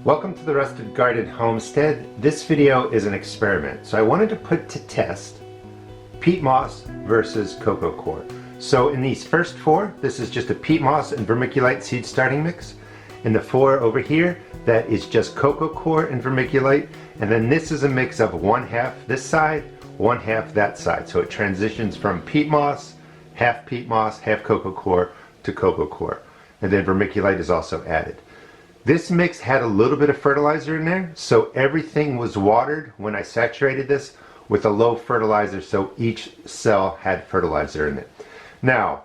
Welcome to the Rusted Garden Homestead. This video is an experiment. So I wanted to put to test peat moss versus Coco Coir. So in these first four, this is just a peat moss and vermiculite seed starting mix. In the four over here, that is just Coco Coir and vermiculite. And then this is a mix of 1/2 this side, 1/2 that side. So it transitions from peat moss, half Coco Coir to Coco Coir. And then vermiculite is also added. This mix had a little bit of fertilizer in there, so everything was watered when I saturated this with a low fertilizer, so each cell had fertilizer in it. Now,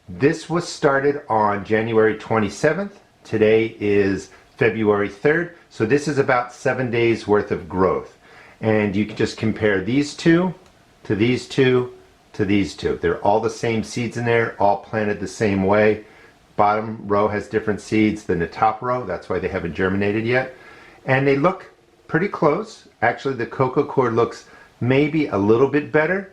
this was started on January 27th. Today is February 3rd, so this is about 7 days worth of growth. And you can just compare these two to these two to these two. They're all the same seeds in there, all planted the same way. Bottom row has different seeds than the top row. That's why they haven't germinated yet. And they look pretty close. Actually, the Coco Coir looks maybe a little bit better.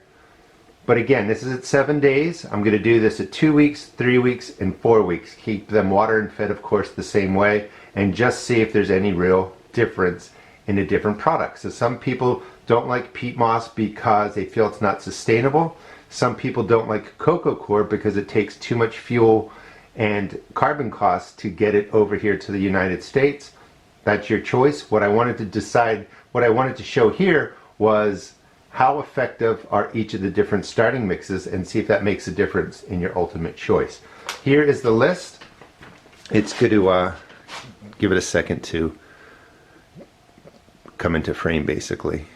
But again, this is at 7 days. I'm going to do this at 2 weeks, 3 weeks, and 4 weeks. Keep them watered and fed, of course, the same way. And just see if there's any real difference in the different products. So some people don't like peat moss because they feel it's not sustainable. Some people don't like Coco Coir because it takes too much fuel and carbon costs to get it over here to the United States. That's your choice. What I wanted to show here was how effective are each of the different starting mixes and see if that makes a difference in your ultimate choice. Here is the list. It's good to give it a second to come into frame basically.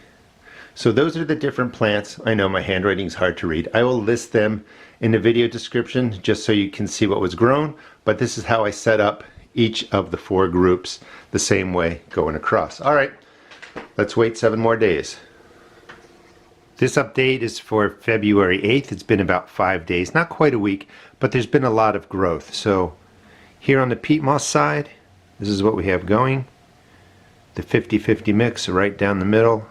So those are the different plants. I know my handwriting's hard to read. I will list them in the video description just so you can see what was grown, but this is how I set up each of the four groups the same way going across. All right, let's wait 7 more days. This update is for February 8th. It's been about 5 days, not quite a week, but there's been a lot of growth. So here on the peat moss side, this is what we have going. The 50-50 mix right down the middle.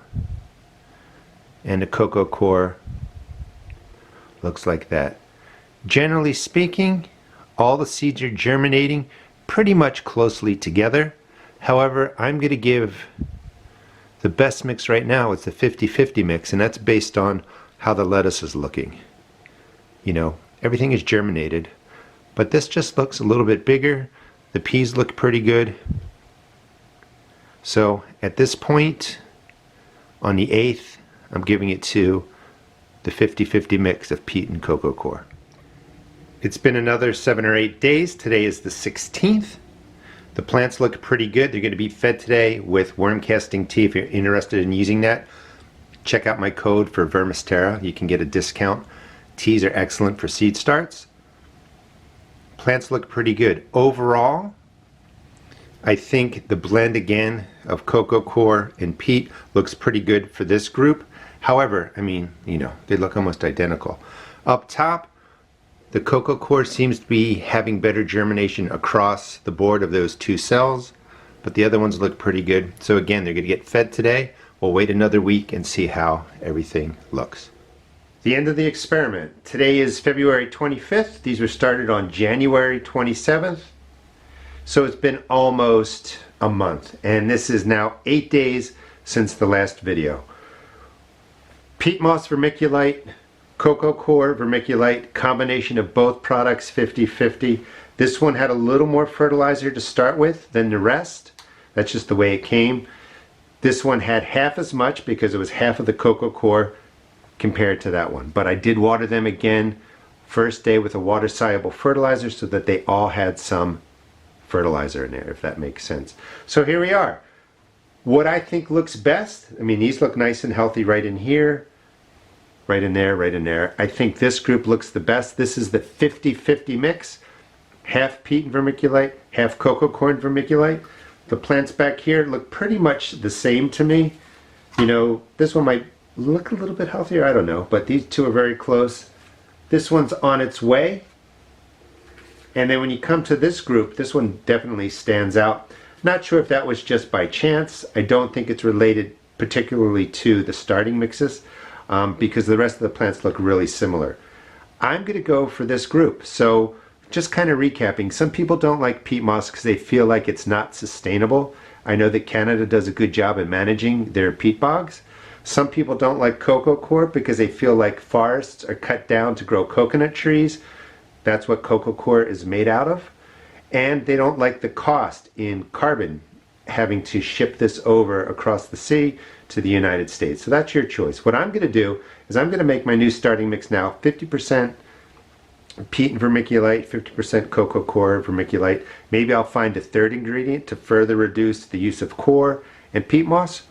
And the Coco Coir looks like that. Generally speaking, all the seeds are germinating pretty much closely together. However, I'm going to give the best mix right now. It's the 50-50 mix, and that's based on how the lettuce is looking. You know, everything is germinated, but this just looks a little bit bigger. The peas look pretty good. So at this point, on the 8th, I'm giving it to the 50-50 mix of peat and Coco Coir. It's been another 7 or 8 days. Today is the 16th. The plants look pretty good. They're going to be fed today with worm casting tea. If you're interested in using that, check out my code for Vermistera. You can get a discount. Teas are excellent for seed starts. Plants look pretty good. Overall, I think the blend again of Coco Coir and peat looks pretty good for this group. However, I mean, you know, they look almost identical. Up top, the Coco Coir seems to be having better germination across the board of those two cells, but the other ones look pretty good. So again, they're going to get fed today. We'll wait another week and see how everything looks. The end of the experiment. Today is February 25th. These were started on January 27th. So it's been almost a month, and this is now 8 days since the last video. Peat moss vermiculite, Coco Coir vermiculite, combination of both products 50-50. This one had a little more fertilizer to start with than the rest. That's just the way it came. This one had half as much because it was half of the Coco Coir compared to that one. But I did water them again first day with a water soluble fertilizer so that they all had some fertilizer in there, if that makes sense. So here we are. What I think looks best, I mean, these look nice and healthy right in here, right in there, right in there. I think this group looks the best. This is the 50-50 mix, half peat and vermiculite, half Coco Coir and vermiculite. The plants back here look pretty much the same to me. You know, this one might look a little bit healthier, I don't know, but these two are very close. This one's on its way. And then when you come to this group, this one definitely stands out. Not sure if that was just by chance. I don't think it's related particularly to the starting mixes because the rest of the plants look really similar. I'm going to go for this group. So just kind of recapping, some people don't like peat moss because they feel like it's not sustainable. I know that Canada does a good job in managing their peat bogs. Some people don't like Coco Coir because they feel like forests are cut down to grow coconut trees. That's what Coco Coir is made out of. And they don't like the cost in carbon having to ship this over across the sea to the United States. So that's your choice. What I'm going to do is I'm going to make my new starting mix now 50% peat and vermiculite, 50% Coco Coir vermiculite. Maybe I'll find a third ingredient to further reduce the use of coir and peat moss,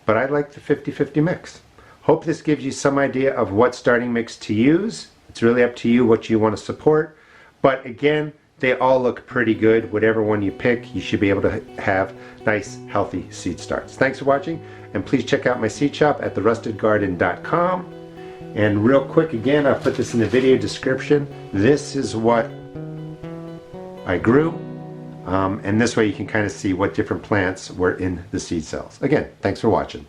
but I like the 50-50 mix. Hope this gives you some idea of what starting mix to use. It's really up to you what you want to support, but again, they all look pretty good. Whatever one you pick, you should be able to have nice, healthy seed starts. Thanks for watching, and please check out my seed shop at therustedgarden.com. And real quick, again, I'll put this in the video description. This is what I grew, and this way you can kind of see what different plants were in the seed cells. Again, thanks for watching.